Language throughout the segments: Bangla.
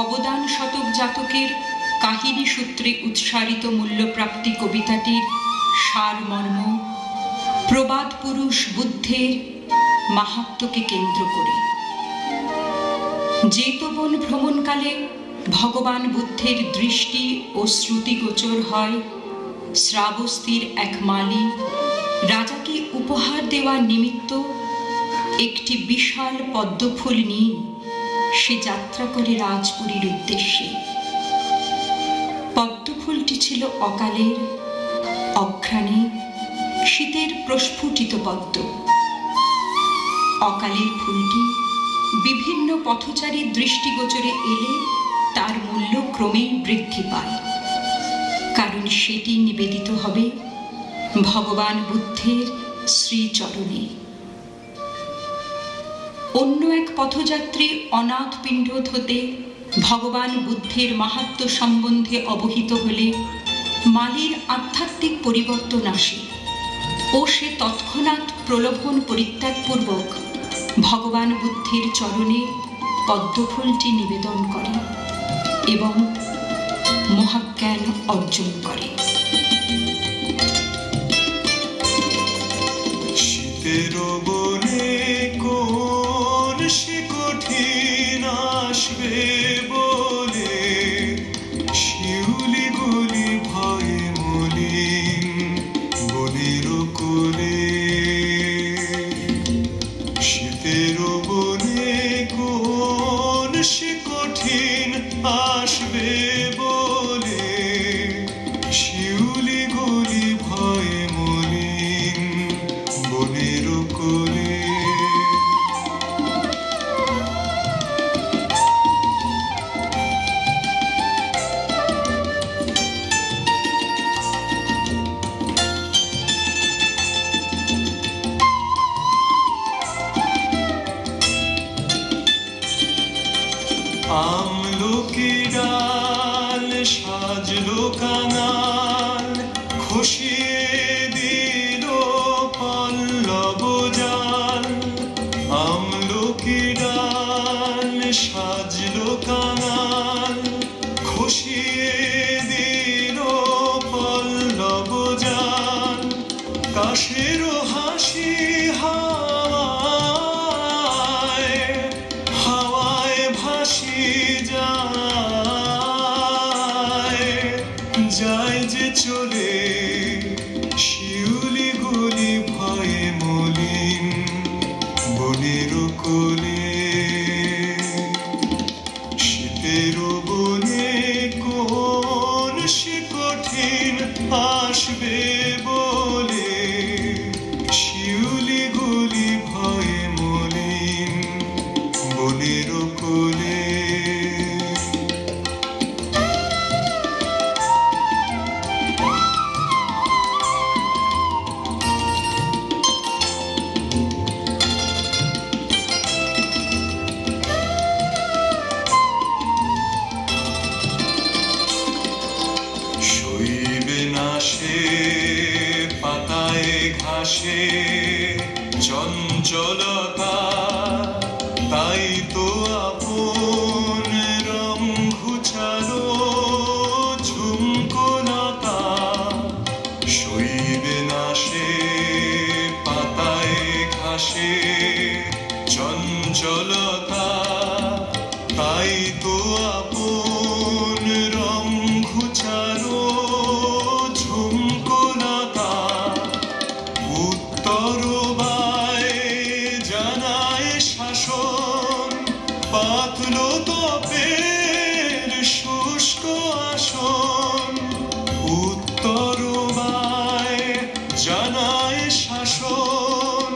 অবদান শতক জাতকের কাহিনী সূত্রে উৎসারিত মূল্যপ্রাপ্তি কবিতাটির সারমর্ম প্রবাদ পুরুষ বুদ্ধের মাহাত্ম্যকে কেন্দ্র করে। জেতবন ভ্রমণকালে ভগবান বুদ্ধের দৃষ্টি ও শ্রুতিগোচর হয় শ্রাবস্তির এক মালি রাজাকে উপহার দেওয়ার নিমিত্ত একটি বিশাল পদ্মফুল নিয়ে সে যাত্রা করে রাজপুরীর উদ্দেশ্যে। পদ্মফুলটি ছিল অকালের, অঘ্রাণে, শীতের প্রস্ফুটিত পদ্ম। অকালের ফুলটি বিভিন্ন পথচারীর দৃষ্টিগোচরে এলে তার মূল্য ক্রমেই বৃদ্ধি পায়, কারণ সেটি নিবেদিত হবে ভগবান বুদ্ধের শ্রীচরণে। অন্য এক পথযাত্রী অনাথ পিণ্ডোত হতে ভগবান বুদ্ধের মাহাত্ম্য সম্বন্ধে অবহিত হলে মালির আধ্যাত্মিক পরিবর্তন আসে ও সে তৎক্ষণাৎ প্রলোভন পরিত্যাগপূর্বক ভগবান বুদ্ধের চরণে পদ্মফুলটি নিবেদন করে এবং মহাজ্ঞান অর্জন করে। শীতের বনে কোন সে কঠিন আসবে বলে, শিউলি গুলি ভয়ে মলিন বনের কোলে। শীতের বনে কোন সে কঠিন আসবে বলে, শিউলি গুলি ভয়ে মলিন বনের কোলে। আমলকি ডাল সাজলো কাঙাল, খসিয়ে দিল পল্লব জাল। আমলকি ডাল সাজলো কাঙাল, খসিয়ে দিল পল্লব জাল। কাশের হাসি হাওয়ায় হাওয়ায় ভাসি যায়, যায় যে চলে শিউলি গুলি ভয়ে মলিন বনের কোলে। শীতের বনে কোন সে কঠিন আসবে বলে, শিউলি গুলি ভয়ে মলিন বনের কোলে। শৈবে না সে পাতায় ঘাসে চঞ্চলতা, তাই তো আপন রং ঘুচালো ঝুমকোলতা। শৈবে না সে পাতায় ঘাসে চঞ্চলতা, তাই তো আপন রং ঘুচালো ঝুমকোলতা। উত্তর বায় জানায় শাসন, পাতলো তপের শুষ্ক আসন। উত্তর বায় জানায় শাসন,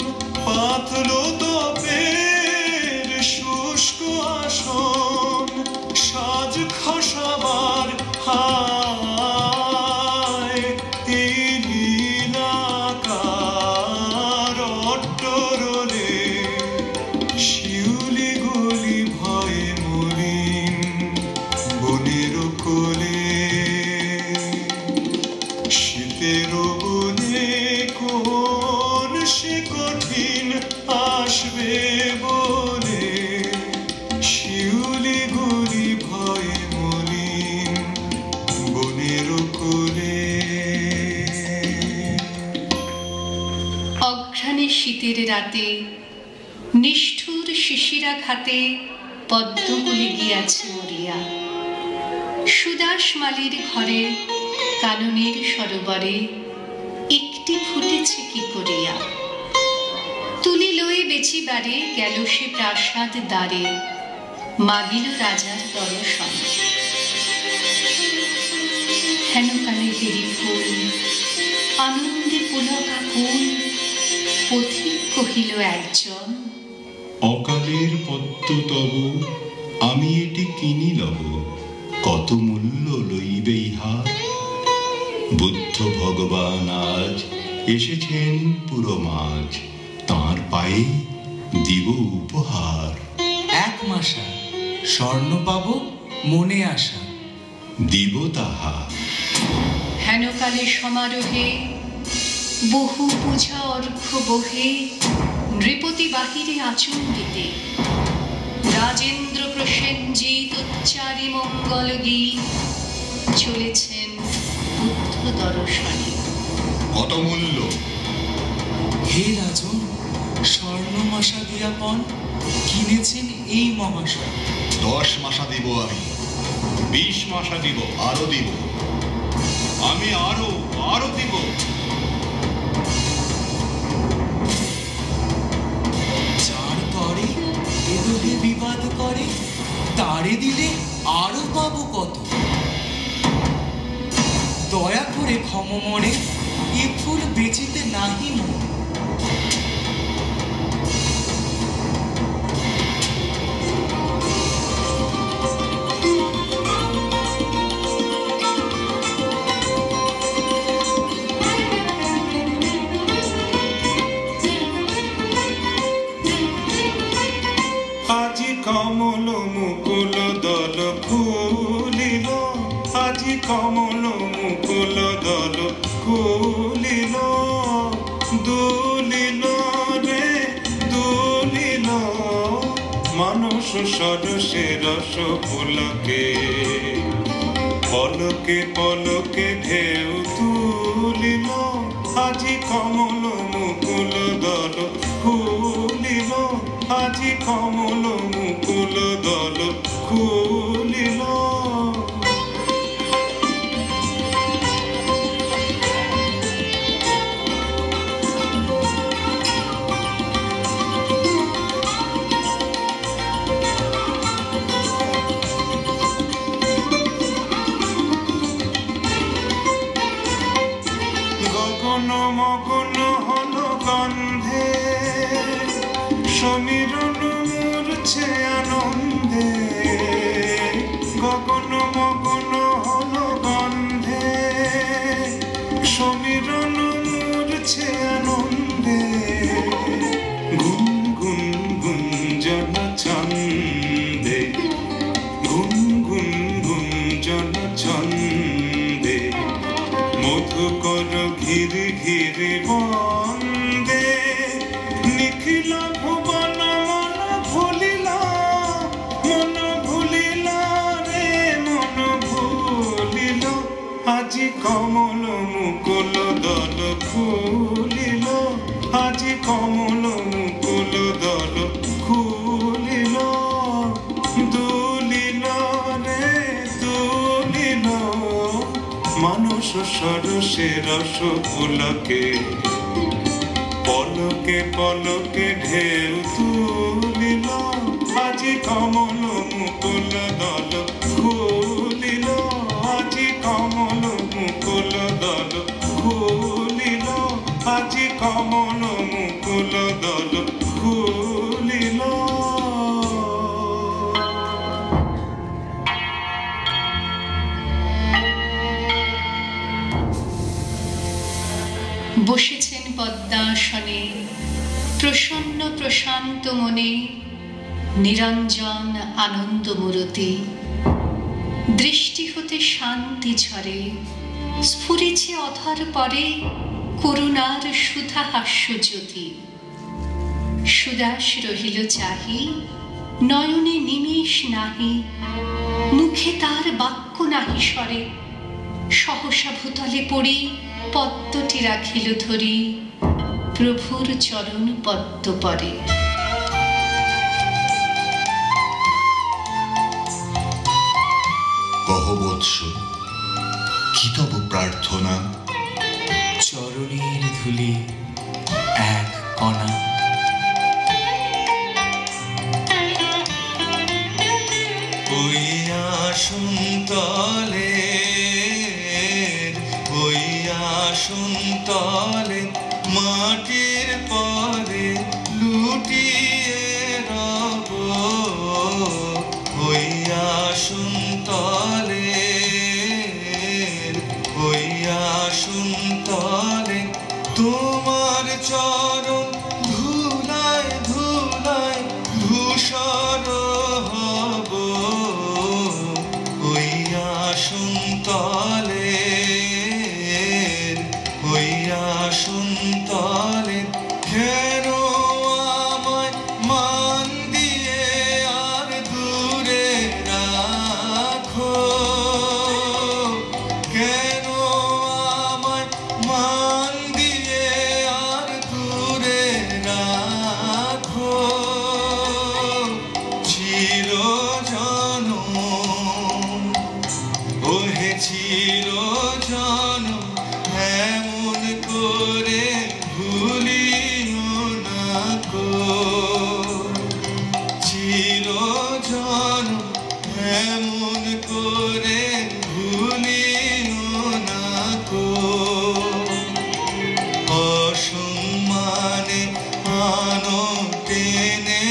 পাতলো তপের শুষ্ক আসন। সাজ খসাবার হায় এই লীলাকার অট্টরলে, শিউলি গুলি ভয়ে মলিন বনের কোলে। শীতের রাতে নিষ্ঠুর শিশিরাঘাতে পদ্মগুলি গিয়াছে মরিয়া। সুদাস মালির ঘরে কাননের সরোবরে একটি ফুটেছে কি করিয়া। তুলি লয়ে বেচিবারে গেল সে প্রাসাদ দ্বারে, মাগিল রাজার দর্শন। হেন কালে হেরি ফুল আনন্দে পুলকাকুল, পথিক কহিল একজন, অকালের পদ্ম তব আমি এটি কিনি লব, কত মূল্য লইবে ইহার। বুদ্ধ ভগবান আজ এসেছেন পুরো মাঝ, তাঁর পায়ে দিব উপহার। এক মাসা স্বর্ণ পাবো মনে আশা, দিব তাহা। হেনকালে সমারোহে বহু পূজা অর্ঘ্য বহে, নৃপতি বাহিরে আচম্বিতে রাজেন্দ্র প্রসেনজিৎ উচ্চারি মঙ্গল গীত চলেছেন বুদ্ধ দর্শনে। কত মূল্য? হে রাজন, স্বর্ণ মাসা দিয়াপন কিনেছেন এই মহাশয়। 10 মাসা দিব আমি, 20 মাসা দিব, আরো দিব, আমি আরো দিব। যার তরে এদোহে বিবাদ করে, তারে দিলে আরো পাবো কত। দয়া করে ক্ষম মনে এ ফুল বেচিতে নাহি মন। আজি কমল মুকুল দল ফুলিল, আজি কমল মুকুল দল ফুলিল, দুলিল রে দুলিল, মানুষ সরসে রস পুলকে, পলকে পলকে ঢেউ তুলিল, আজি কমল মুকুল দল ফুলিল, আজি কমল মুকুল দল খুলিল। গগন মগন হল গন্ধে, সমীরণ মূর্ছে আনন্দে, গগন মগন হল গন্ধে, সমীরণ মূর্ছে আনন্দে, গুন গুন গুঞ্জন ছন্দে, গুন গুন গুঞ্জন ছন্দে, মধুকর ঘিরি ঘিরি বন্দে, নিখিল ভুবন মন ভুলিল, মন ভুলিল রে মন ভুলিল, আজি কমল মুকুল দল খুলিল, আজি কমল মুকুল দল খুলিল, দুলিল রে দুলিল, মানুষ সরসে রস পুলকে, পলকে পলকে ঢেউ তুলিল, আজি কমল মুকুল দল খুলিল, আজি কমল মুকুল দল খুলিল, আজি কমল মুকুল দল খুলিল। বসেছেন পদ্মাসনে প্রসন্ন প্রশান্ত মনে, নিরঞ্জন আনন্দ মূরতি, দৃষ্টি হতে শান্তি ঝরে, স্ফুরিছে অধর পরে করুণার সুধা হাস্য জ্যোতি। সুদাস রহিল চাহি, নয়নে নিমেষ নাহি, মুখে তার বাক্য নাহি স্বরে, সহসা ভূতলে পড়ি পদ্মটি রাখিল ধরি, প্রভুর চরণ পদ্ম পরে। কহ বৎস, কি তব প্রার্থনা? চরণের ধুলি এক কণা। ওই আসন তলে, ওই আসন তলে মাটির পরে লুটিয়ে রব। ওই আসন তলে, ওই আসন তলে তোমার চরণ ধুলায় ধুলায় ধূসর হব। ওই আসন তলে, ওই আসন তলে কেন আমায় মান দিয়ে আর দূরে রাখো? কেন আমায় মান দিয়ে আর দূরে রাখো? চিরজনম, ওহে চিরজনম এমন করে ভুলিও না কো। চিরজনম এমন করে ভুলিও না কো। অসম্মানে আনো টেনে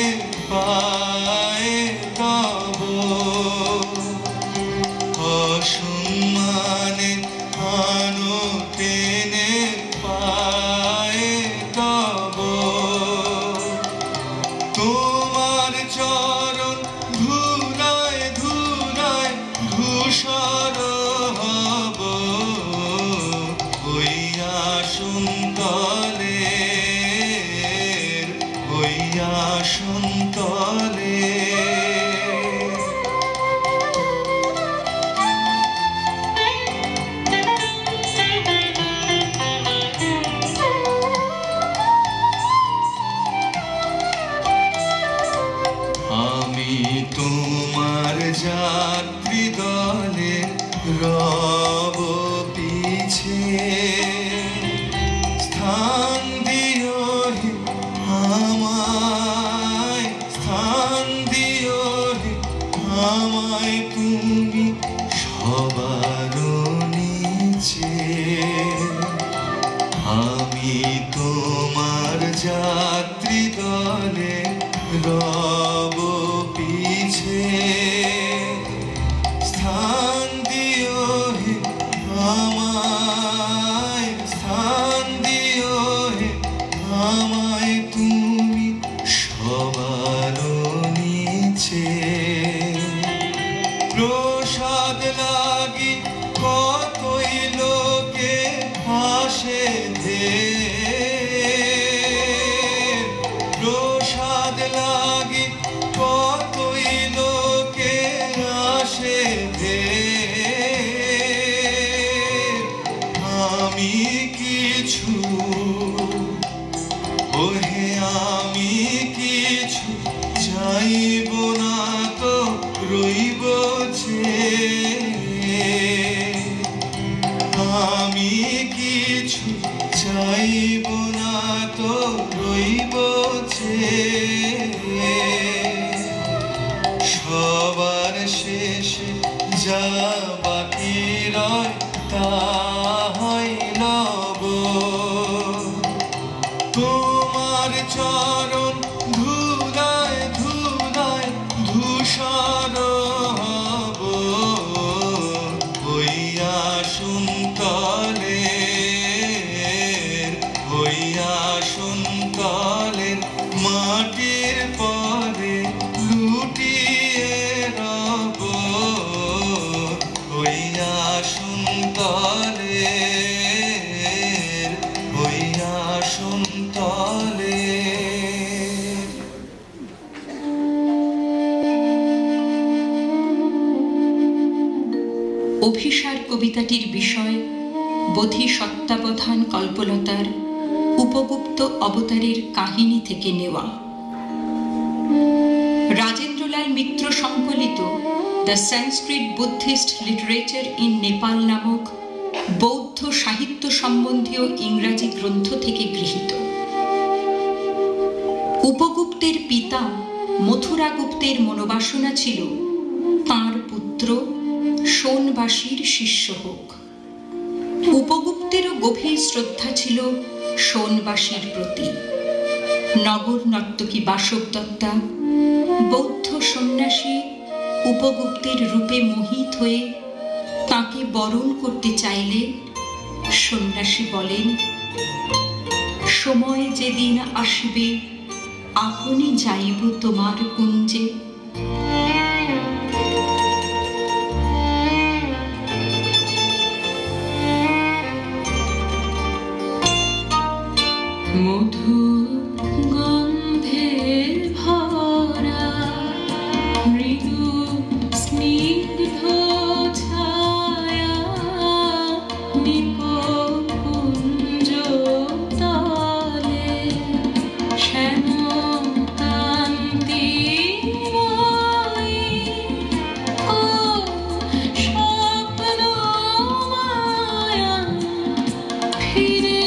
পায়ে তব, অসম্মানে আনো টেনে পায়ে তব। তোমার চরণ ধুলায় ধুলায় ধূসর হব। ওই আসন তলে, ওই আসন তলে। আমি তোমার যাত্রী দলে রব পিছে। স্থান দিও হে আমায়, স্থান দিও হে আমায় তুমি সবার নিচে। আমি তোমার যাত্রী দলে রব পিছে। স্থান দিও হে আমায়, স্থান দিও হে আমায় তুমি সবার নিচে। প্রসাদ লাগি কতই লোকে আসে ঢের। প্রসাদ লাগি কতই লোকে আসে ঢের। আমি কিছু, ওহে আমি কিছু চাইব না তো রইব যে। আমি কিছু চাইব না তো রইব যে। সবার শেষে যা বাকি রয় তাহাই লব। তোমার চরণ ধুলায় ধুলায় ধূসর হব। ওই আসন তলে, ওই আসন তলে মাটির পরে লুটিয়ে রব। ওই আসন তলে, ওই আসন তলে। অভিসার কবিতাটির বিষয় বোধিসত্ত্বাবধান কল্পলতার উপগুপ্ত অবতারের কাহিনী থেকে নেওয়া। রাজেন্দ্রলাল মিত্র সংকলিত the Sanskrit Buddhist literature in Nepal নামক বৌদ্ধ সাহিত্য সম্বন্ধীয় ইংরাজি গ্রন্থ থেকে গৃহীত। উপগুপ্তের পিতা মথুরা গুপ্তের মনোবাসনা ছিল তাঁর পুত্র সোনবাসীর শিষ্য হোক। উপগুপ্তেরও গভীর শ্রদ্ধা ছিল সোনবাসীর প্রতি। নগর নর্তকী বাসব দত্তা, বৌদ্ধ সন্ন্যাসী উপগুপ্তের রূপে মোহিত হয়ে তাকে বরণ করতে চাইলে সন্ন্যাসী বলেন, সময় যেদিন আসবে আপনি যাইব তোমার কুঞ্জে। মধু গন্ধের ভরা মৃদু স্নিগ্ধ ছায়া নিপকুঞ্জ তলে শ্যামকান্তি ও স্বপ্ন মায়া ফিরে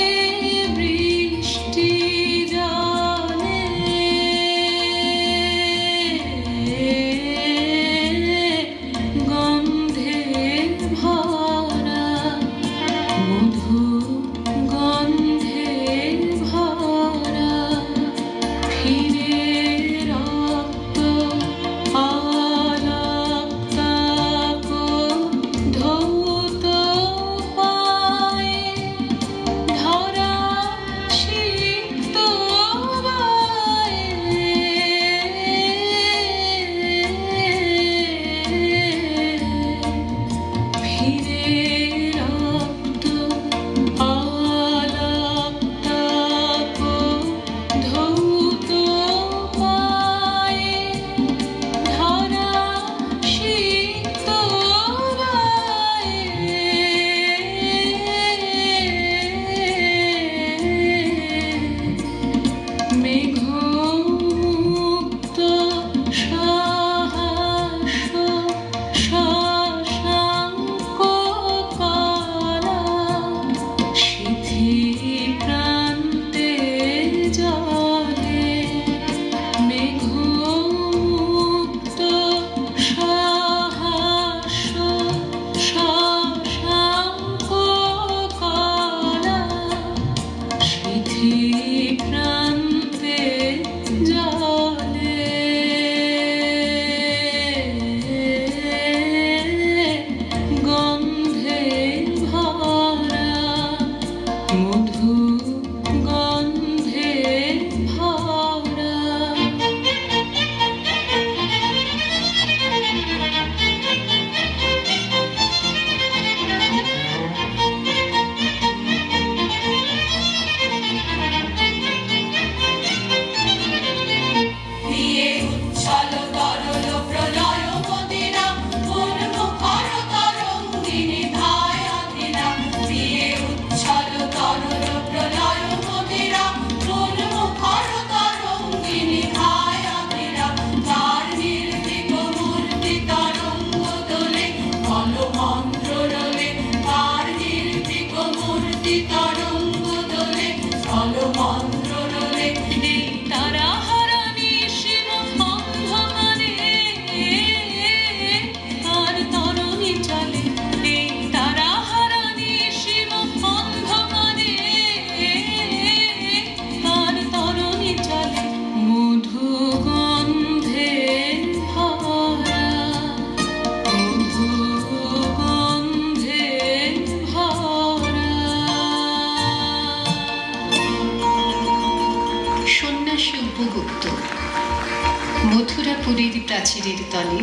মথুরাপুরীর প্রাচীরের তলে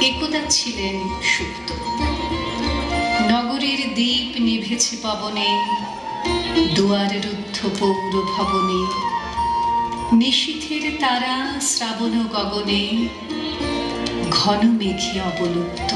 একদা ছিলেন সুপ্ত। নগরের দীপ নিভেছে পবনে, দুয়ার রুদ্ধ পৌর ভবনে, নিশীথের তারা শ্রাবণ গগনে, ঘন মেঘে অবলুপ্ত।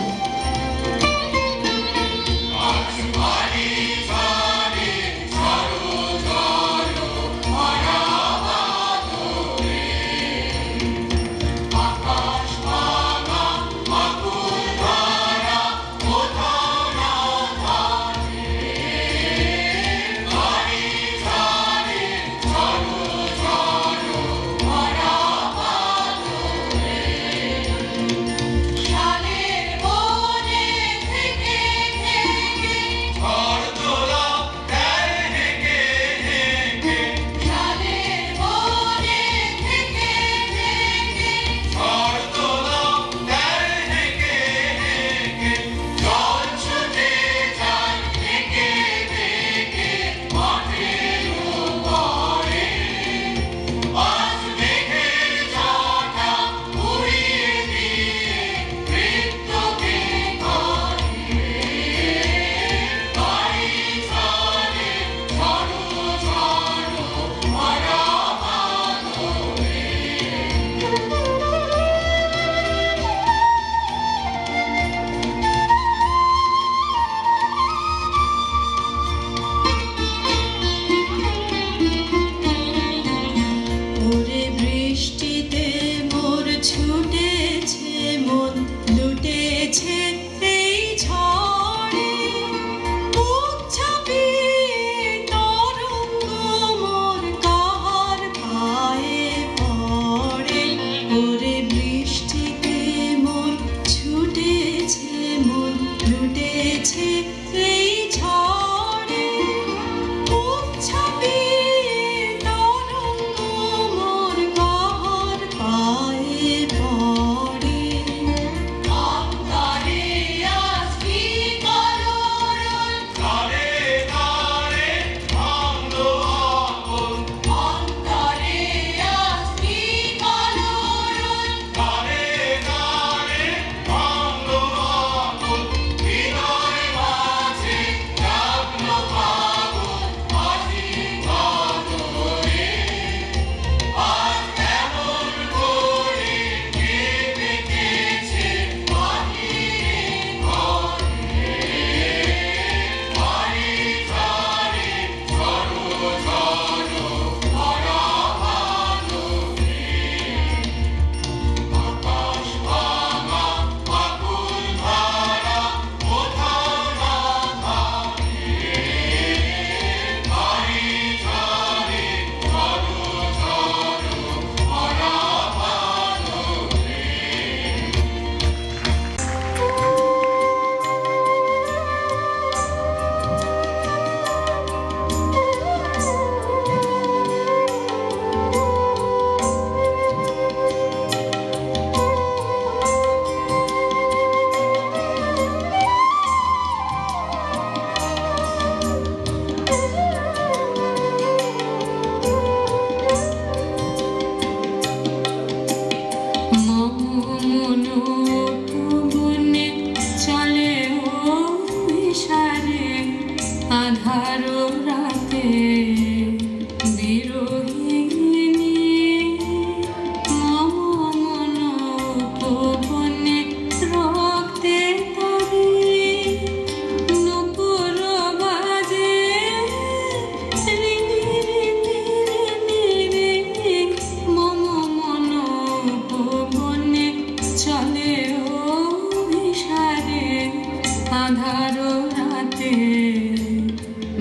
আধার রাতে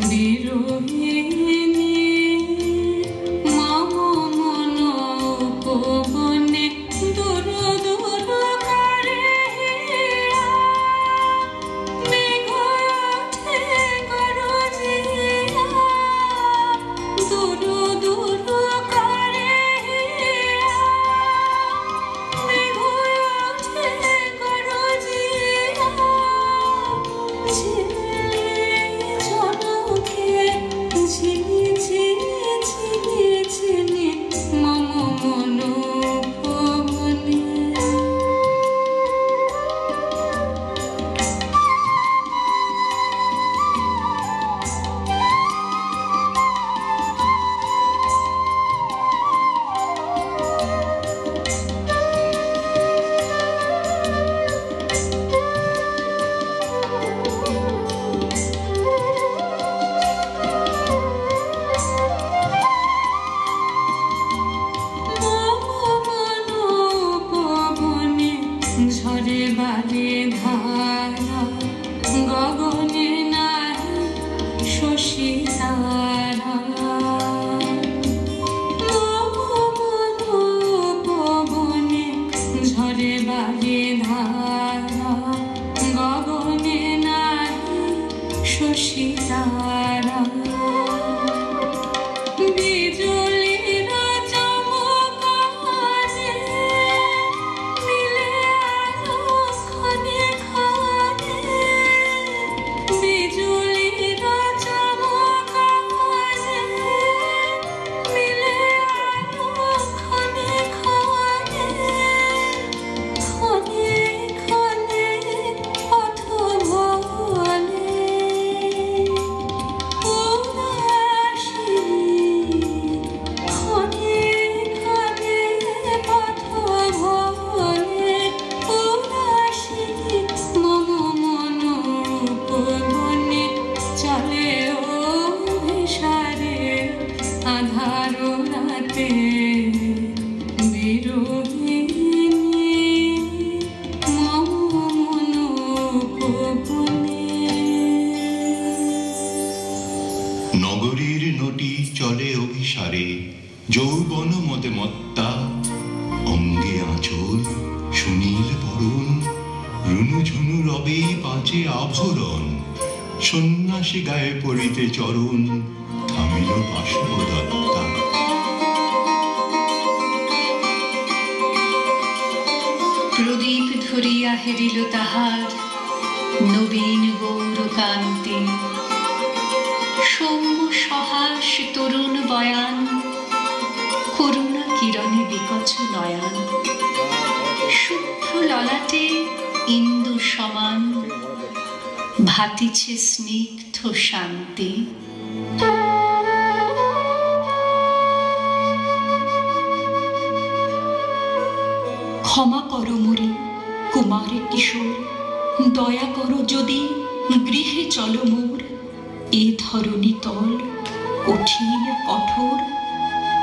বিরোহিনী মম মন উপবনে দূর দূর করে মেঘ ওঠে গরজিয়া দূর দূর করে মেঘ ওঠে গরজিয়া ঝলকে ঝিলি ঝিলি ঝিলি ঝিলি মম মন উপবনে ঝরে বারে ধারা গগনে নাই শশী তারা পবনে ঝরে বারে ধারা গগনে নাই শশী তারা বিজুলির চমকারে মিলে আলো ক্ষণে ক্ষণে বিজুলির চমকারে মিলে আলো ক্ষণে ক্ষণে ক্ষণে ক্ষণে পথ বলে আধার রাতে বিরোহিনী মম মন উপবনে নগরীর নটি চলে অভিসারে যৌবন মতে মত্তা অঙ্গে আঁচল সুনীল বরণ রুনু ঝুনু রবে পাঁচে আভরণ সন্ন্যাসী গায়ে পড়িতে চরণ থামিল বাষ্পদত্তা প্রদীপ ধরিয়া হেরিল তাহার নবীন গৌরকান্তি সৌম্য সহাস তরুণ বয়ান করুণা কিরণে বিকচ নয়ন শুভ্র ললাটে ইন্দু সমান ভাতিছে স্নিগ্ধ শান্তি ক্ষমা করো মোরে কুমার কিশোর দয়া করো যদি গৃহে চলো মোর এ ধরণী তল কঠিন কঠোর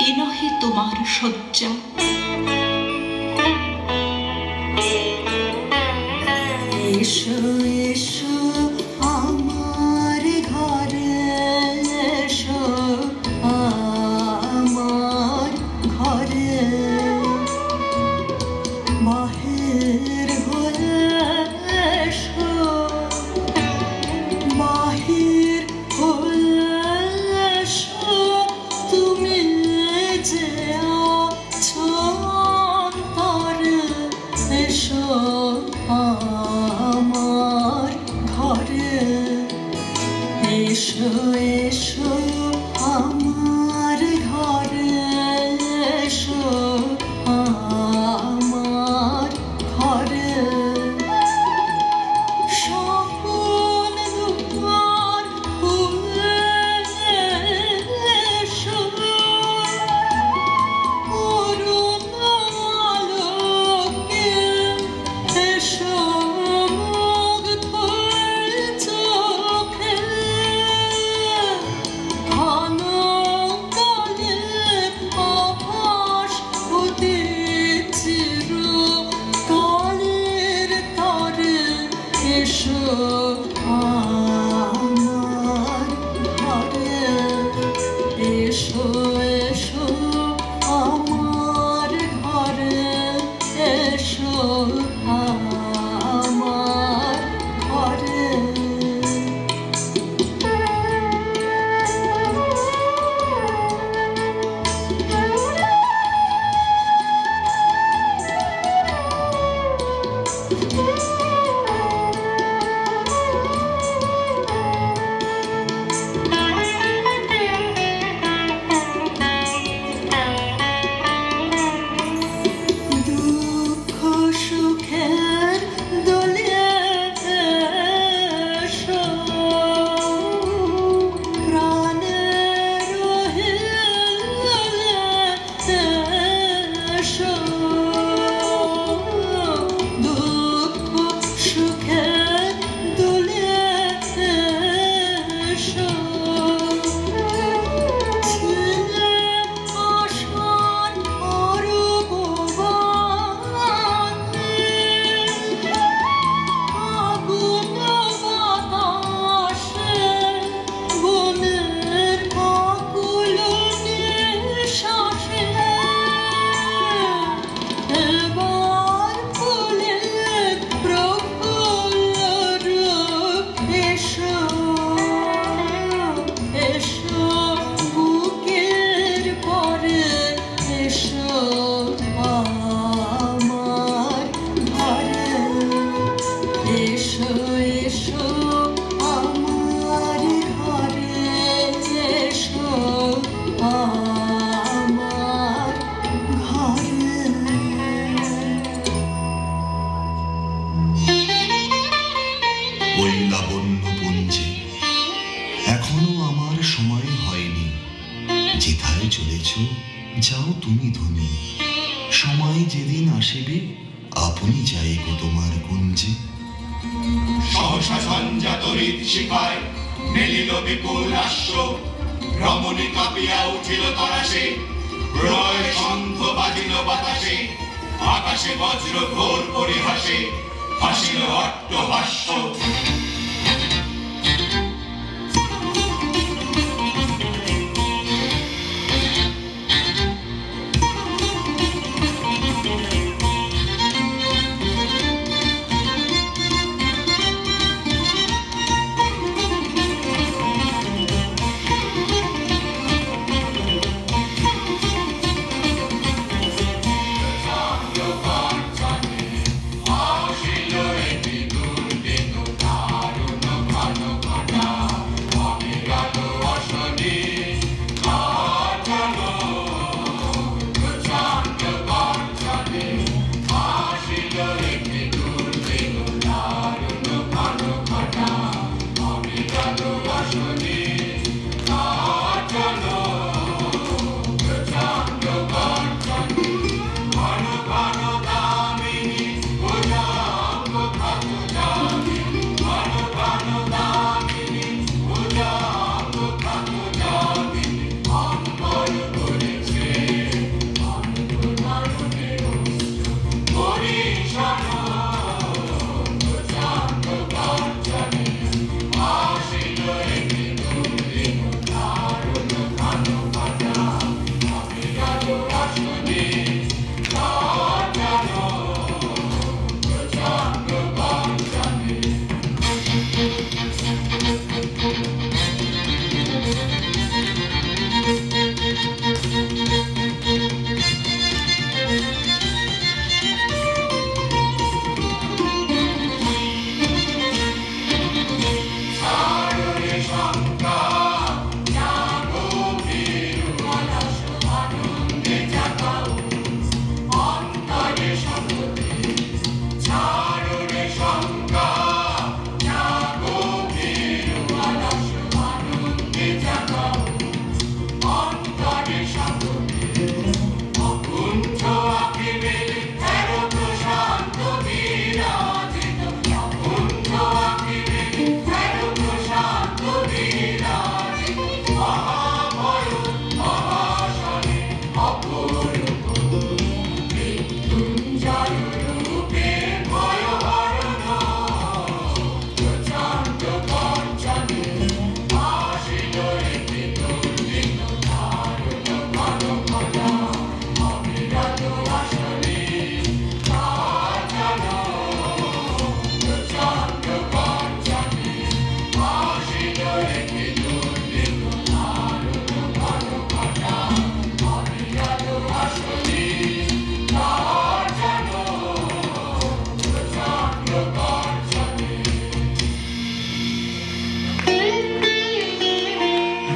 এ নহে তোমার শয্যা এসো এসো আমার ঘরে এসো আমার ঘরে বাহির হয়ে এসো বাহির হয়ে এসো তুমি যে আছো অন্তরে এসো আমার ঘরে এসো এসো আমার ঘরে এসো আমার ঘরে সকল দুয়ার খুলে এসো করুণ আলোকে এসো মুগ্ধ চোখে আকাশে বজ্র ঘোর পরিহাসে হাসিল অট্টহাস্য।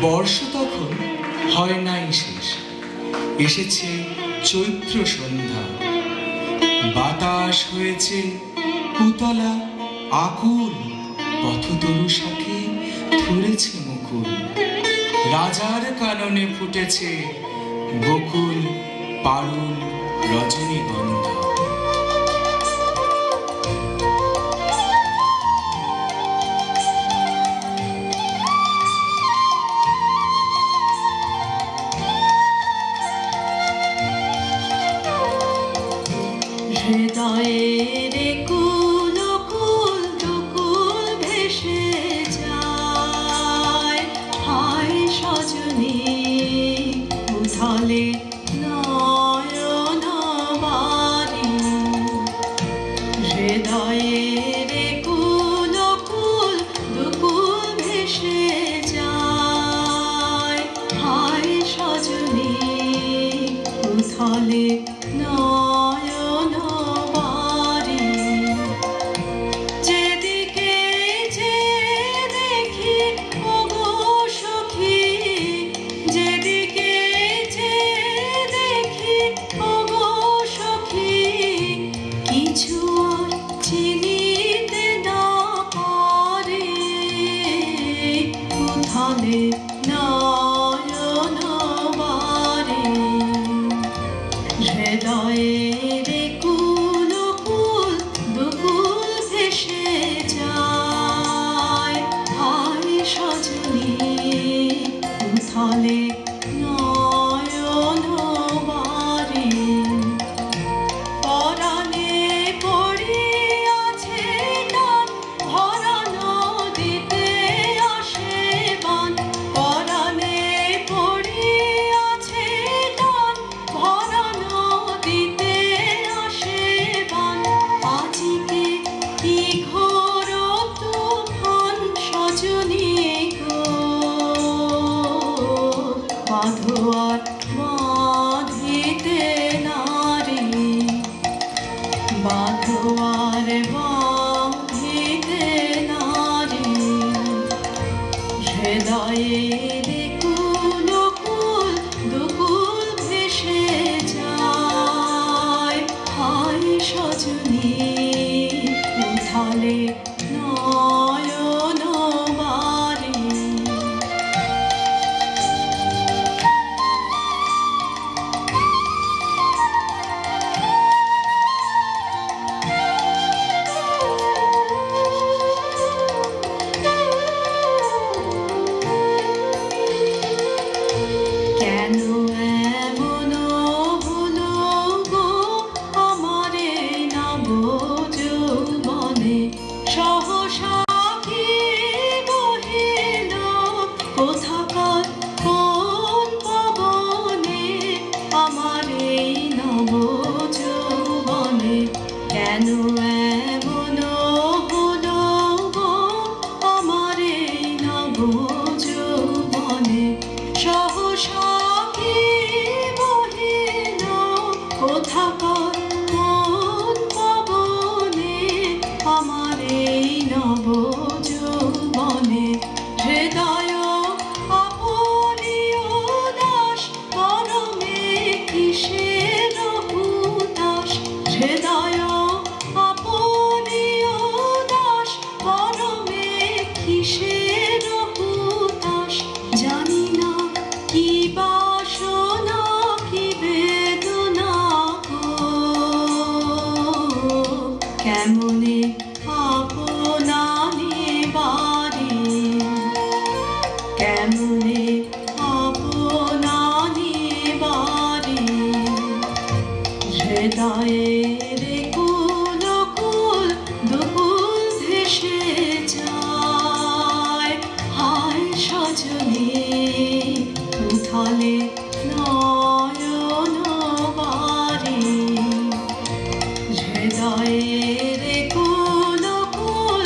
বর্ষ তখন হয় নাই শেষ, এসেছে চৈত্র সন্ধ্যা, বাতাস হয়েছে উতলা আকুল, পথতরু শাখে ধরেছে মুকুল, রাজার কাননে ফুটেছে বকুল পারুল রজনীগন্ধা। হৃদয়ের কুল কুল দুকুল ভেসে যায়, হায় সজনী উথলে নয়ন বারি। হৃদয়ের কুল কুল দুকুল ভেসে যায়, হায় সজনী উথলে নয়ন বারি। যেদিকে যে দেখি ওগো সখী, যেদিকে যে দেখি ওগো সখী, কিছু আর চিনিতে না পারে, উথলে নয়ন বারি। হৃদয়ের কুল কুল দুকুল ভেসে যায়, হায় সজনী উথলে নয়ন বারি। পরাণে পড়িয়াছে টান, ভরা নদীতে আসে বান। পরাণে পড়িয়াছে টান, ভরা নদীতে আসে বান। আজিকে কি ঘোর তুফান সজনী গো, বাঁধো আর বাঁধিতে নারী, বাঁধো আর বাঁধিতে নারী। হৃদয়ের কুল কুল দুকুল ভেসে যায়, হায় সজনী উথলে নয়ন বারি। কেন এমন হলো গো আমারে নব যৌবনে, সহসা কি বহিল কোথাকার কোন পবনে, আমার এই নব যৌবনে। কেন এমন হলো গো আমার এই নব যৌবনে, সহসা কি বহিল কোথাকার কোন পবনে, আমার এই নব যৌবনে। হৃদয় আপনি উদাস, পরমে কিসের উদাস। হৃদয় আপনি উদাস, পরমে কিসের উদাস। জানি না কি বাসনা কি বেদনা গো, কেমনে আপনা নিবারি, কেমনে আপনা নিবারি। হৃদয়ের কুল কুল দুকুল ভেসে যায়, হায় সজনী উথলে নয়ন বারি। হৃদয়ের কুল কুল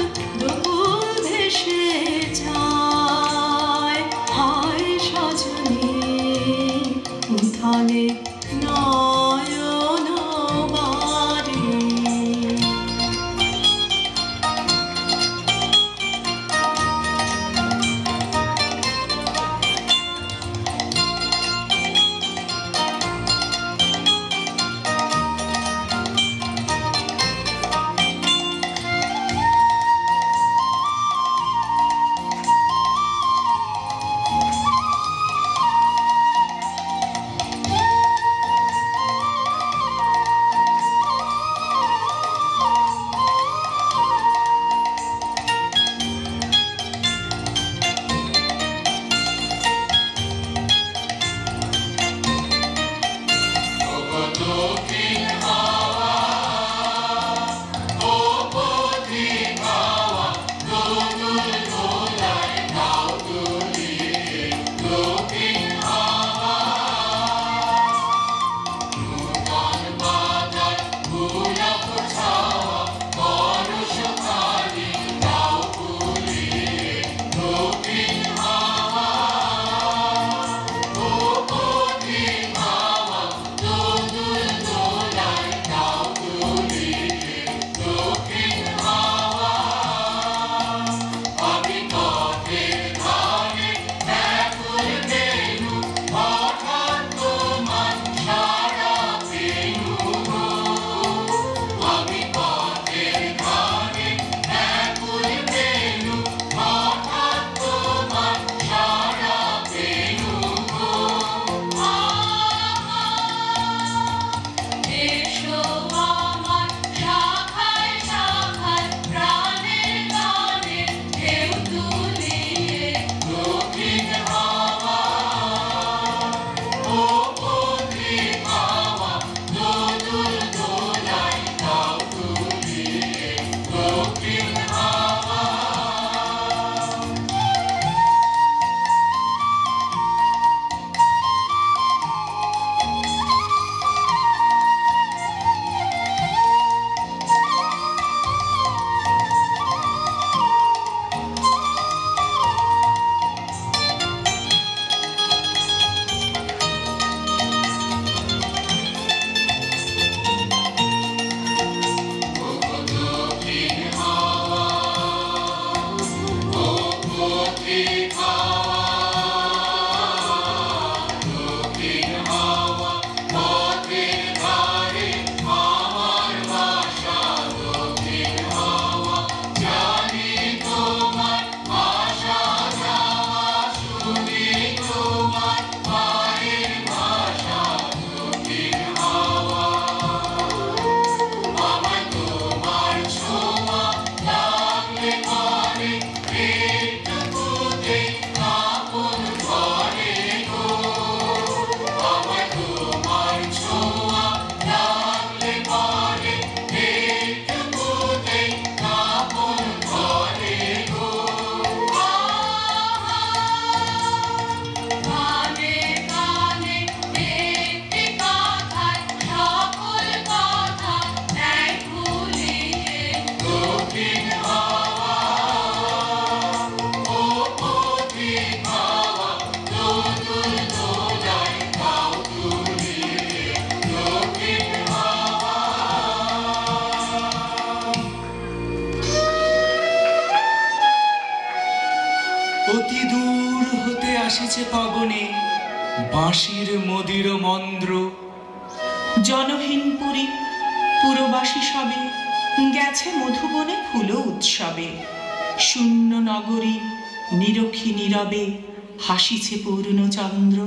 অতি দূর হতে আসিছে পবনে বাঁশির মদির মন্দ্র। জনহীন পুরী পুরবাসী সবে গেছে মধুবনে ফুল উৎসবে। শূন্য নগরী নিরক্ষী নীরবে হাসিছে পূর্ণচন্দ্র।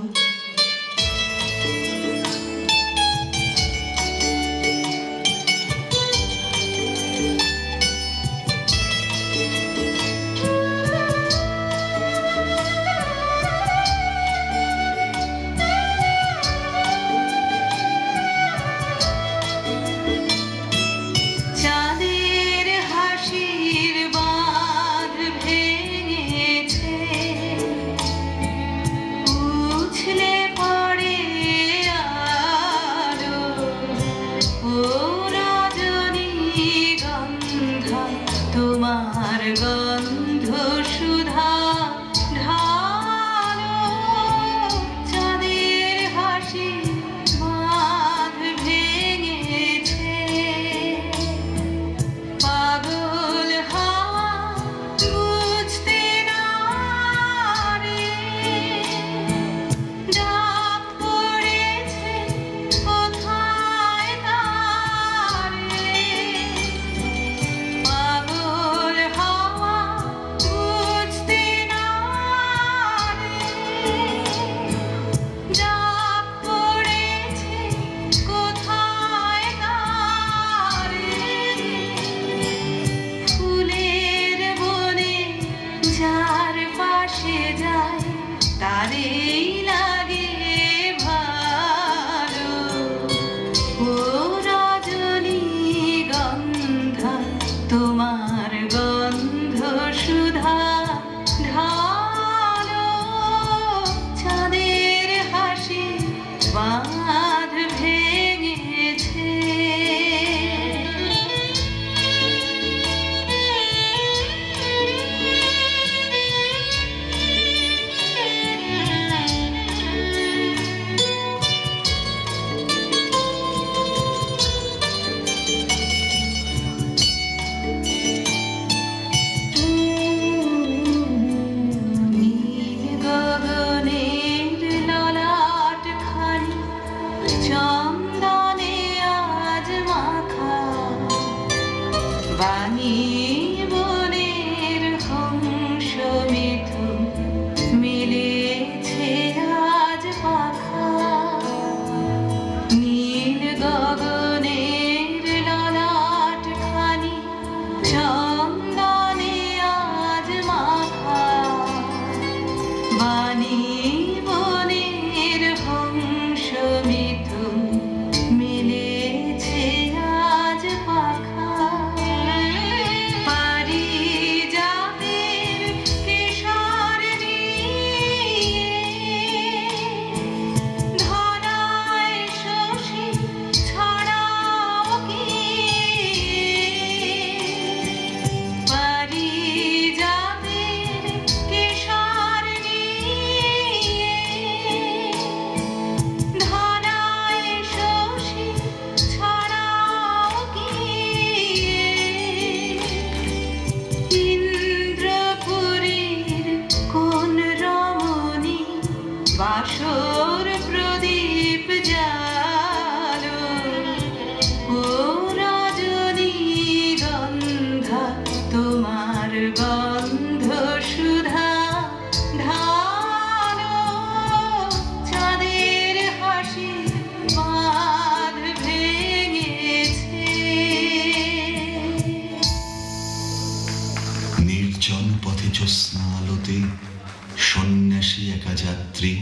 সন্ন্যাসী একা যাত্রী,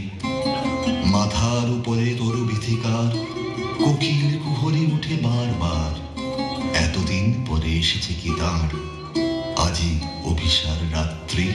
মাথার উপরে তরু বিথিকার, কোকিল কুহরে উঠে বারবার। এতদিন পরে এসেছে কি তাঁর আজি অভিসার রাত্রি।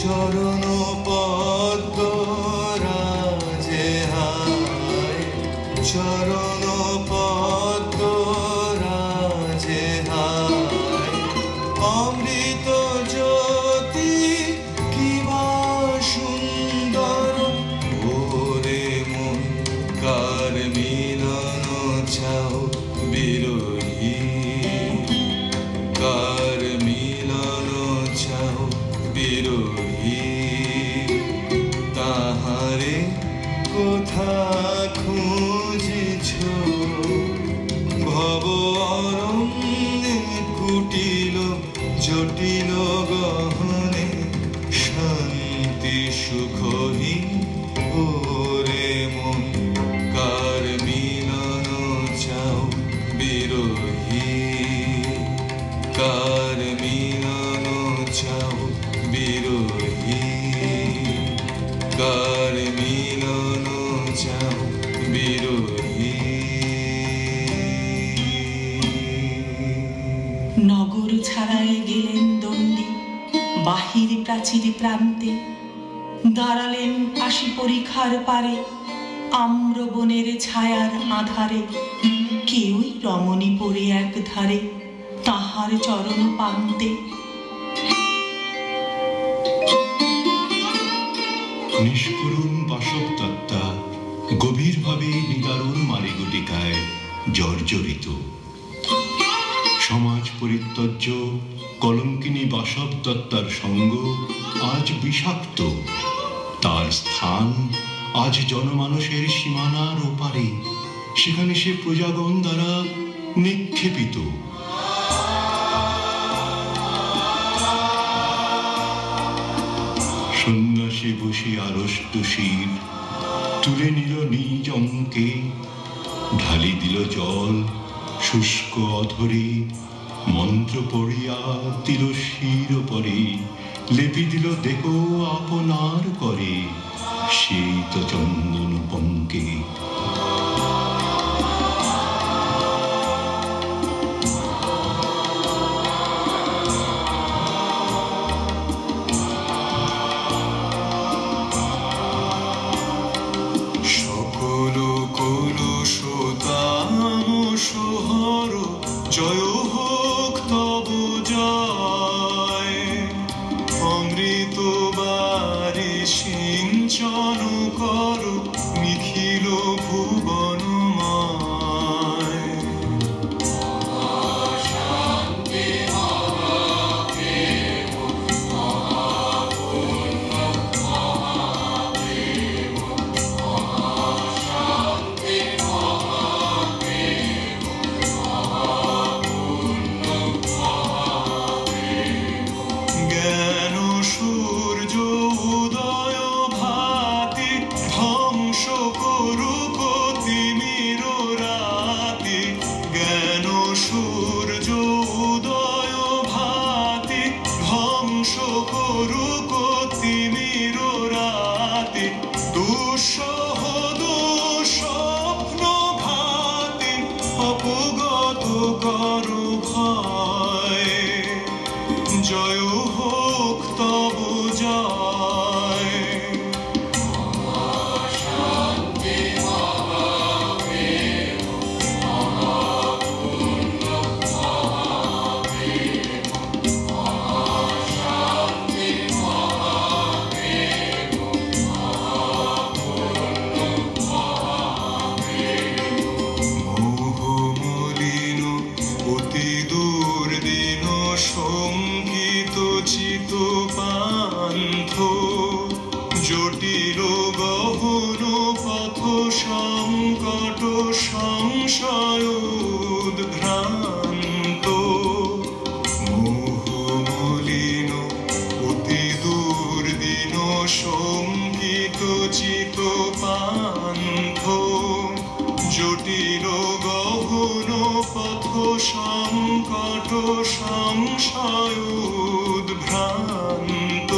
চরণ পদ্ম রাজে হায়, চরণ পদ্ম রাজে হায়। অমৃত জ্যোতি কিবা সুন্দর, ওরে মন কার মিলন চাও বিরোহী, কার মিলন চাও বিরোহী। তাহারে কোথা খুঁজেছ ভব অরণ্যে কুটিল জটিল গহনে, শান্তি সুখহীন ওরে মন কার মিলন চাও বিরোহী, কার মিলন চাও বিরোহী, কার মিলন চাও বিরোহী। নগর ছাড়ায় গেলেন দণ্ডী বাহির প্রাচীর প্রান্তে, দাঁড়ালেন আসি পরিখার পারে আম্রবনের ছায়ার আধারে। কেউই রমণী পড়ে এক ধারে তাহার চরণ পান্তে। নিষ্করুণ বাসবদত্তা গভীরভাবে নিদারুণ মালিগুটিকায় জর্জরিত। সমাজ পরিত্যজ্য কলঙ্কিনী বাসবদত্তার সঙ্গ আজ বিষাক্ত। তার স্থান আজ জনমানসের সীমানার ওপারে, সেখানে সে প্রজাগণ দ্বারা নিক্ষেপিত। সন্ন্যাসী বসে আড়ষ্ট শির তুলে নিল নিজ অঙ্কে, ঢালি দিল জল শুষ্ক অধরে, মন্ত্র পড়িয়া দিল শির পরে, লেপি দিল দেখো আপনার করে সেই তো চন্দন পঙ্কে। সকল কলুষ তামসহর জয় হোক তব জয়, অমৃত বারি সিঞ্চন কর নিখিল ভুবনময়। জ্ঞান সূর্য উদয় ভাতি ধ্বংস করুক তিমির রাতি, জ্ঞান সূর্য উদয় ভাতি ধ্বংস করুক তিমির রাতি, দুঃসহ দুঃস্বপ্ন ঘাতি অপগত করু ভয়। জয় হোক তব জয়। মোহমলিন অতি দুর্দিন শঙ্কিত চিত পান্থ, জটিল গহন পথ সংকট সংশয় উদ্ভ্রান্ত। মোহমলিন অতি দুর্দিন শঙ্কিত চিত পান্থ, জটিল গহন পথ সংকট সংশয় উদ্ভ্রান্ত।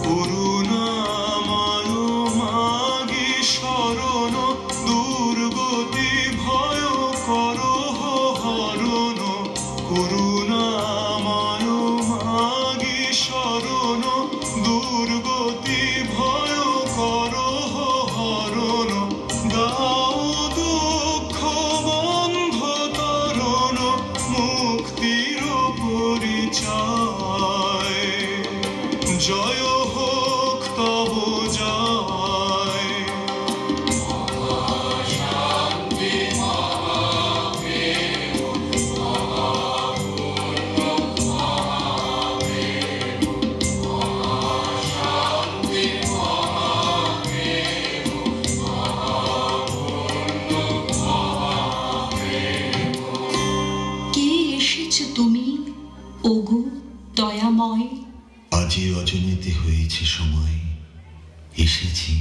করুণাময় মাগি শরণ দুর্গতি ভয় চায়, জয় হোক তব জয়। কে এসেছো তুমি, ওগো দয়াময়? আজি অজনিতে হয়েছে সময়, এসেছি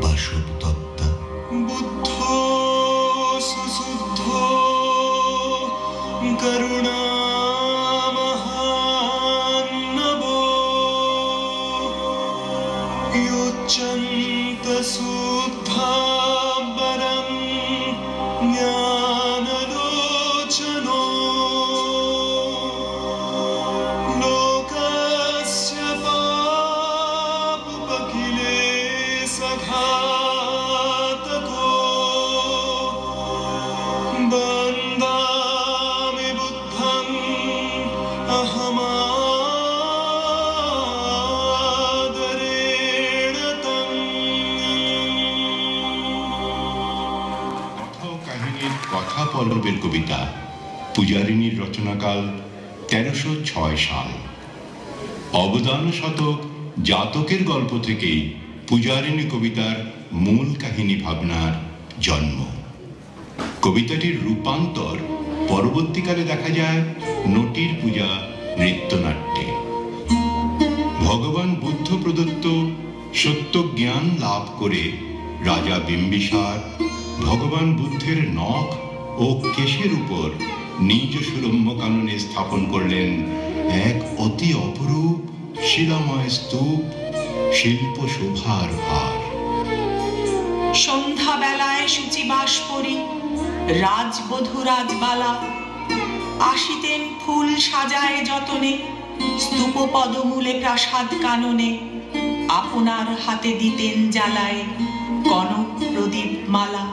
বাসব তত্ত্বা। বুদ্ধ সুশুদ্ধ করুণা মহান্নব, য়োচ্যন্ত শুদ্ধা বরং জ্ঞানলোচনো, লোকস্য পাপকিলেশঘাতকো, বন্দামি বুদ্ধং অহমাদরেণ তং। কাহিনীর কথা পল্লবের কবিতা পূজারিণীর রচনাকাল 1306 সাল। অবদান শতক জাতকের গল্প থেকেই পূজারিণী কবিতার মূল কাহিনী ভাবনার জন্ম। কবিতাটির রূপান্তর পরবর্তীকালে দেখা যায় নটির পূজা নৃত্যনাট্যে। ভগবান বুদ্ধ প্রদত্ত সত্য জ্ঞান লাভ করে রাজা বিম্বিসার ভগবান বুদ্ধের নখ ও কেশের উপর নিজ সুরম্য কাননে স্থাপন করলেন এক অতি অপরূপ শিলাময় স্তূপ, শিল্প শোভার হার। সন্ধ্যাবেলায় শুচিবাস পরি রাজবধূ রাজবালা, আসিতেন ফুল সাজায় যতনে, স্তূপ পদমূলে প্রাসাদ কাননে, আপনার হাতে দিতেন জ্বালায় কনক প্রদীপ মালা।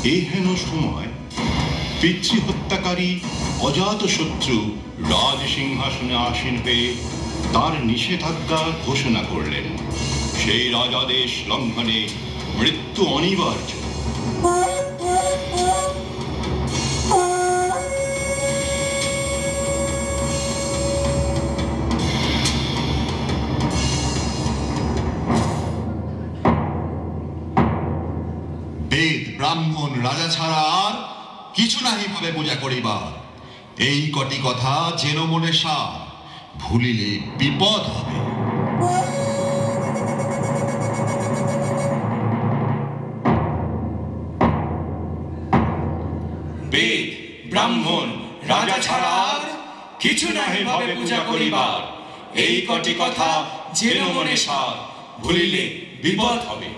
এই হেন সময় পিতৃ হত্যাকারী অজাত শত্রু রাজ সিংহাসনে আসীন হয়ে তার নিষেধাজ্ঞা ঘোষণা করলেন। সেই রাজাদেশ লঙ্ঘনে মৃত্যু অনিবার্য। বেদ ব্রাহ্মণ রাজা ছাড়া আর কিছু নাহি ভাবে পূজা করিবার। এই কটি কথা যেন মনে সার, ভুলিলে বিপদ হবে। বেদ ব্রাহ্মণ রাজা ছাড়া আর কিছু নাহি ভাবে পূজা করিবার। এই কটি কথা যেন মনে সার, ভুলিলে বিপদ হবে।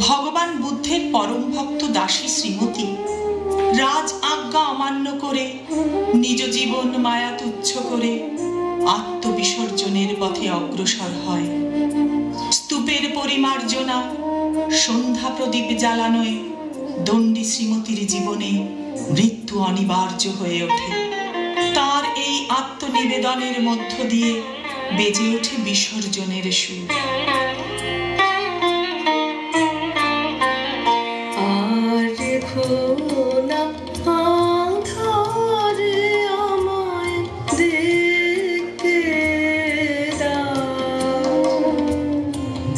ভগবান বুদ্ধের পরম ভক্ত দাসী শ্রীমতী রাজ আজ্ঞা অমান্য করে নিজ জীবন মায়া তুচ্ছ করে আত্মবিসর্জনের পথে অগ্রসর হয়। স্তূপের পরিমার্জনা, সন্ধ্যা প্রদীপ জ্বালানোয় দণ্ডী শ্রীমতীর জীবনে মৃত্যু অনিবার্য হয়ে ওঠে। তার এই আত্মনিবেদনের মধ্য দিয়ে বেজে ওঠে বিসর্জনের সুর।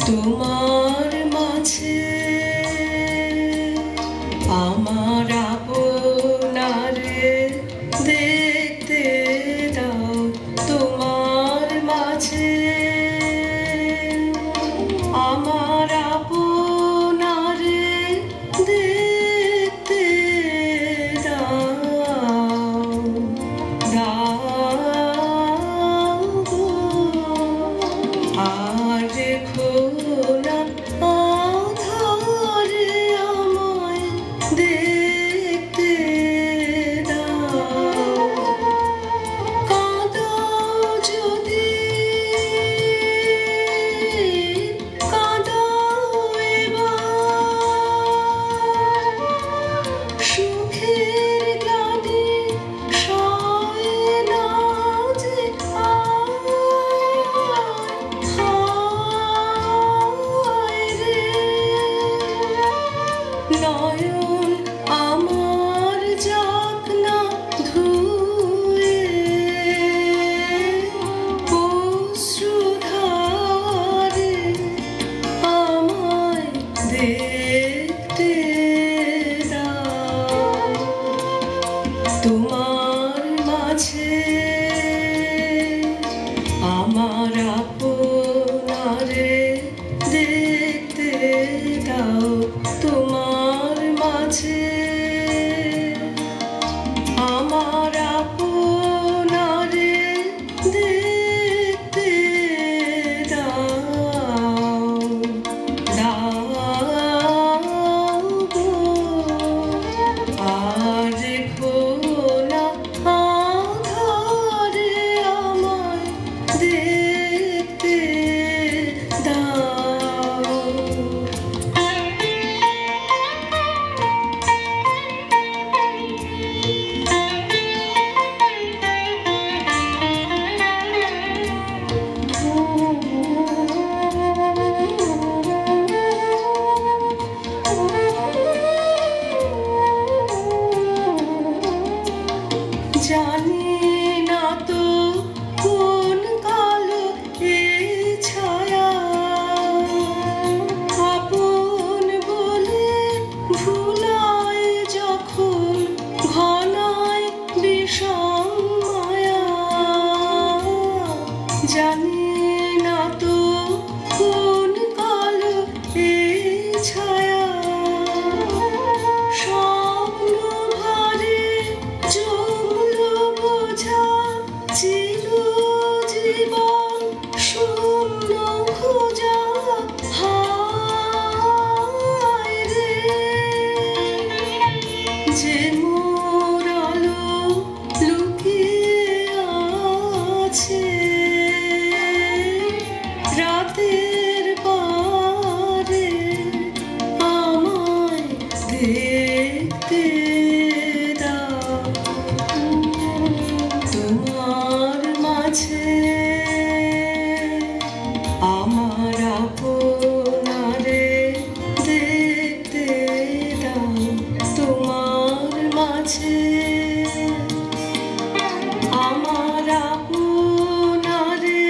তোমার মাঝে আমার আপনারে দেখতে দাও, তোমার মাঝে আমার আপনারে দেখতে দাও তোমার মাঝে, আমার আপনারে দেখতে দাও, দাও গো। আর রেখো না আধারে আমায় দেখতে দাও। জানি না তো কোন কালো এ ছায়া, আপন বলে ভুলায় যখন ঘনায় বিষম মায়া। জানি না তো কোন কালো এ ছায়া, স্বপ্ন ভারে জমলো বোঝা চির জীবন শূন্য খোঁজা। হায় রে, যে মোর আলো লুকিয়ে আছে রাতের পারে, আমায় দেখতে দাও তোমার মাঝে, আমার আপনারে দেখতে দাও তোমার মাঝে, আমার আপনারে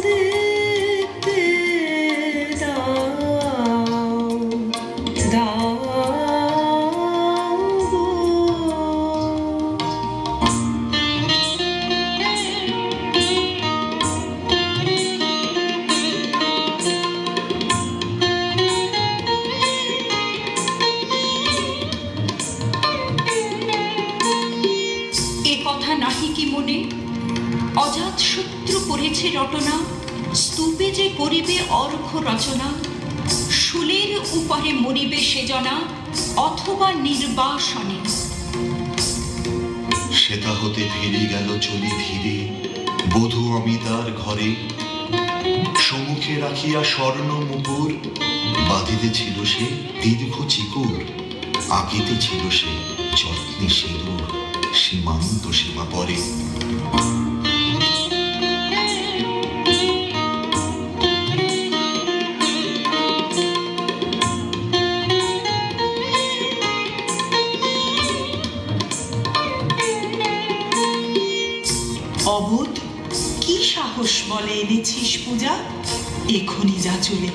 দেখতে দাও, দাও গো। এ কথা নাহি কি মনে, অজাত শত্রু করেছে রটনা, স্তূপে যে করিবে অর্ঘ রচনা, শুলের উপরে মরিবে সেজনা অথবা নির্বাসনে। সেতা হতে ফিরে গেল চলি ধীরে, বধূ অমিতার ঘরে। সম্মুখে রাখিয়া স্বর্ণ মুকুর, বাঁধিতে ছিল সে দীর্ঘ চিকুর। আঁকিতে ছিল সে যত্নে সিঁদুর, সীমান্ত সীমা পরে। অবোধ, কি সাহস বলে এনেছিস পূজা? এখনই যা চলে,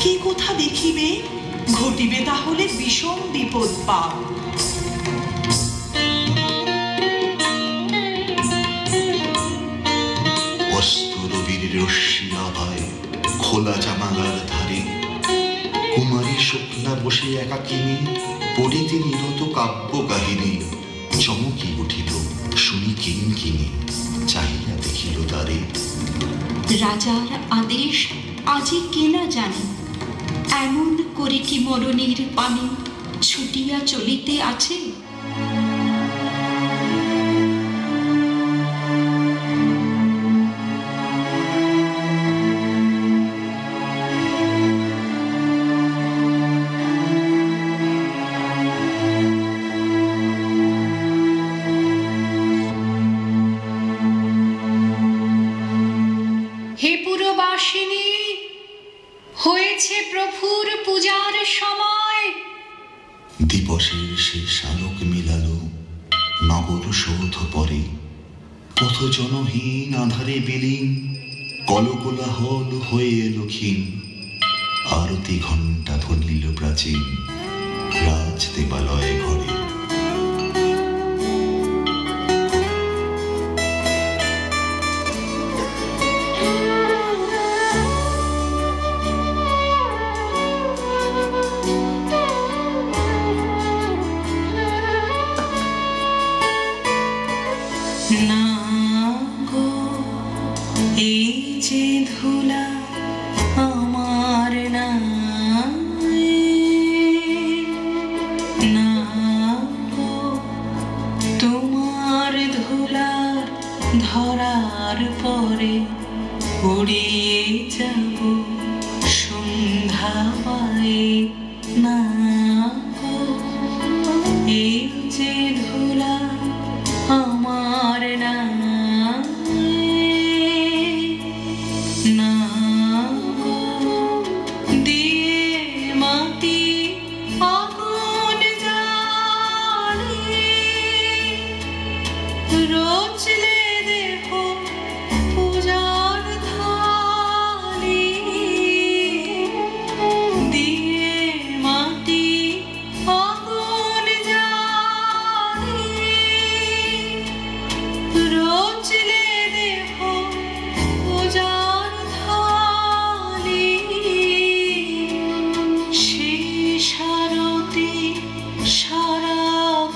কে কোথা দেখিবে, ঘটিবে তাহলে বিষম বিপদ পাপ। অস্ত রবির রশ্মি আভায় খোলা জানালার ধারে, কুমারী শুক্লা বসে একাকিনী পড়িতে নিরত কাব্য কাহিনী। চমকি উঠিল শুনি কিঙ্কিনী, চাহিয়া দেখিল তারে। রাজার আদেশ আজি কেনা জানি, এমন করে কি মরণের পানে ছুটিয়া চলিতে আছে। হে পুরবাসিনী, হয়েছে প্রভুর পূজার সময়। দিবসের শেষ আলোক মিলালো নগর সৌধ পরে, পথ জনহীন আধারে বিলীন, কলকোলাহল হয়ে এলো ক্ষীণ। আরতি ঘণ্টা ধ্বনিল প্রাচীন, রাজ দেবালয় ঘরে। এই যে ধুলা আমার নাই, না গো তোমার ধুলার ধরার পরে উড়িয়ে যাব সন্ধ্যা পায়ে, না গো এই যে ধুলা আমার নাই, না গো দিয়ে মাটি আগুন জ্বালিয়ে রোজলে দেখো পূজার থালি, দিয়ে মাটি আগুন জ্বালিয়ে রোজলে দেখো পূজার থালি, সেই সারতি সারা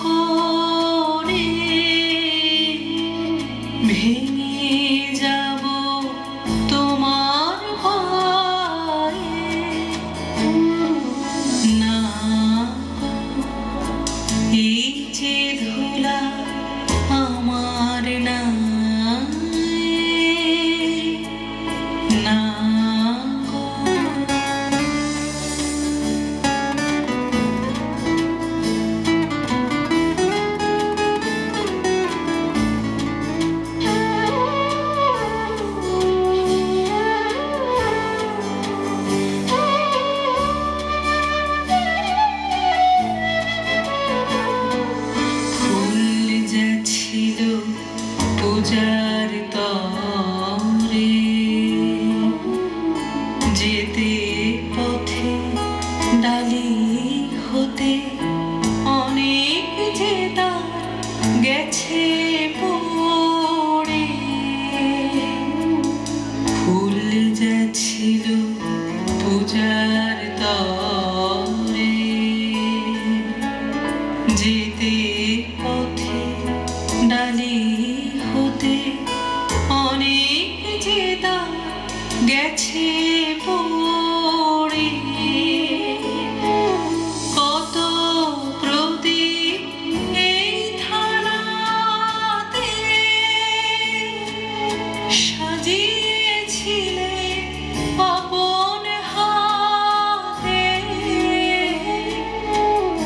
করে ভেঙে যাব তোমার পায়ে, না গো এই যে ধুলা আমার নাই, না গো ফুল যাচ্ছিল পূজার তরে, যেতে পথে ডালি হতে অনেক যে তার গেছে পড়ে, ফুল যাচ্ছিল পূজার তরে, যেতে পথে ডালি হতে অনেক যে তার গেছে পড়ে, কত প্রদীপ এই থালাতে সাজিয়েছিলে আপন হাতে,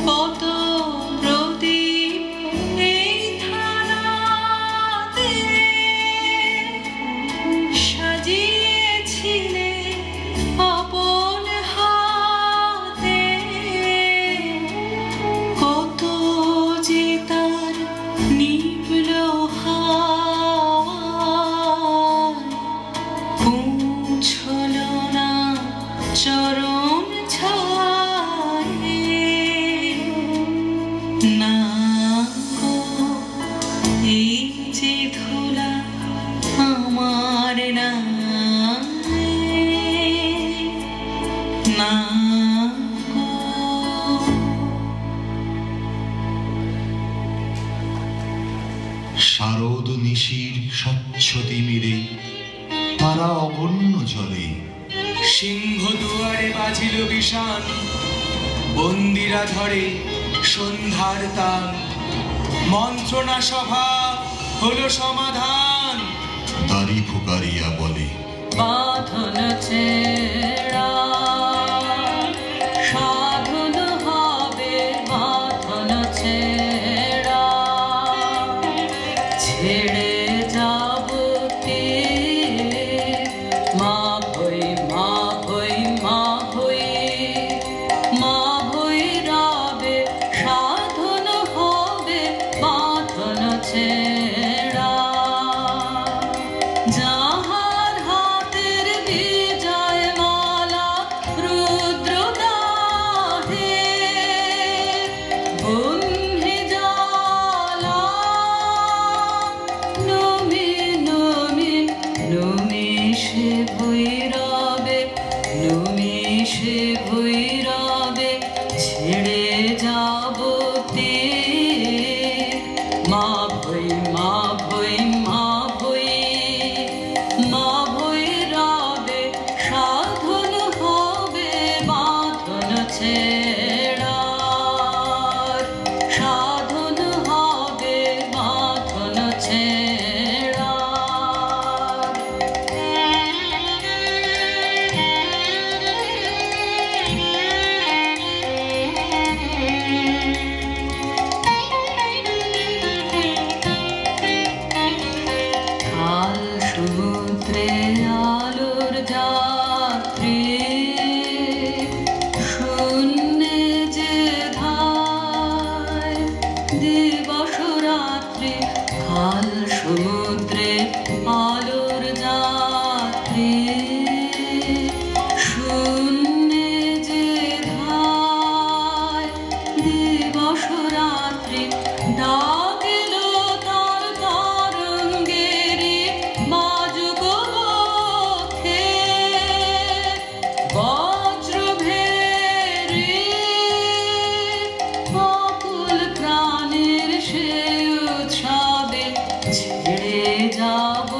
কত প্রদীপ এই থালাতে সাজিয়েছিলে আপন হাতে, কত যে তার নিভল হাওয়ায় পৌঁছল না চরণ ছায়ে, না গো এই যে ধুলা আমার নাই, না গো শারদ নিশির স্বচ্ছ তিমিরে তারা অগণ্য জলে, সিংহ দুয়ারে বাজিল বিষান, বন্দিরা ধরে সন্ধ্যার তান, মন্ত্রণা সভা হলো সমাধান, দাড়ি ফুকারিয়া বলে বাঁধন ছেড়া সাধন হবে, বাঁধন ছেড়া ছেড়ে যাব মা ভই মা ভই মা ভই মা ভই রাবে, সাধন হবে বাঁধন ছেড়া, যাহার হাতের বিজয় মালা রুদ্রদাহে বন্ধি জ্বালা, নমি নমি নমি সে ভৈরবে, নমি সে ভৈরবে ছেড়ে যাব মা ভই মা ভই মা ভই মা যাত্রী শূন্যে যে ধায় দিবস রাত্রি কাল সমুদ্রে আলোর যাত্রী শূন্যে যে ধায় দিবস রাত্রি ডাকিল তার তরঙ্গেরি বাজুক বক্ষে বজ্রভেরি অকুল প্রাণের সে উৎসবে ছেড়ে যাব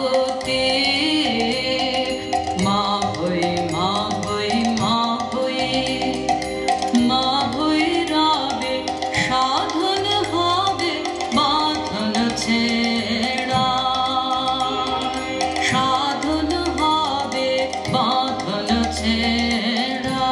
মা ভৈ মা ভৈ মা ভৈ মা ভৈ রবে সাধন হবে বাঁধন ছেড়া সাধন হবে বাঁধন ছেড়া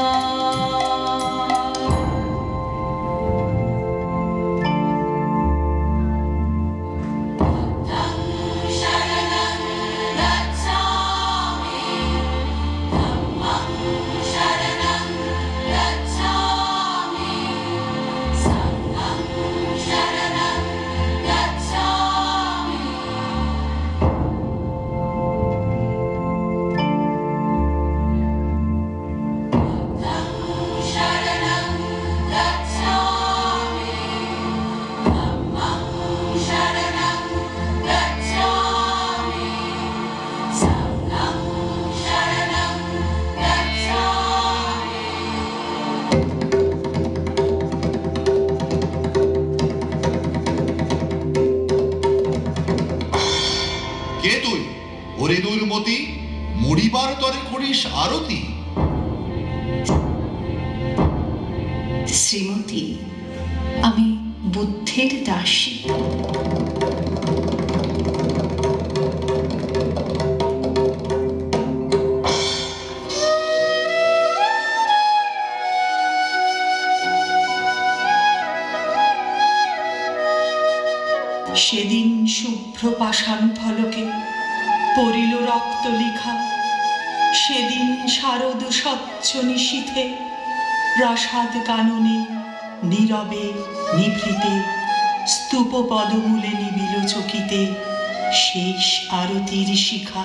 কে তুই ওরে দুর্মতি মরিবার তরে করিস আরতি শ্রীমতী আমি বুদ্ধের দাসী সেদিন শুভ্র পাষাণ ফলকে পড়িল রক্ত লিখা সেদিন শারদ স্বচ্ছ নিশীথে প্রাসাদ কাননে নীরবে নিভৃতে স্তূপ পদমূলে নিবিল চকিতে শেষ আরতির শিখা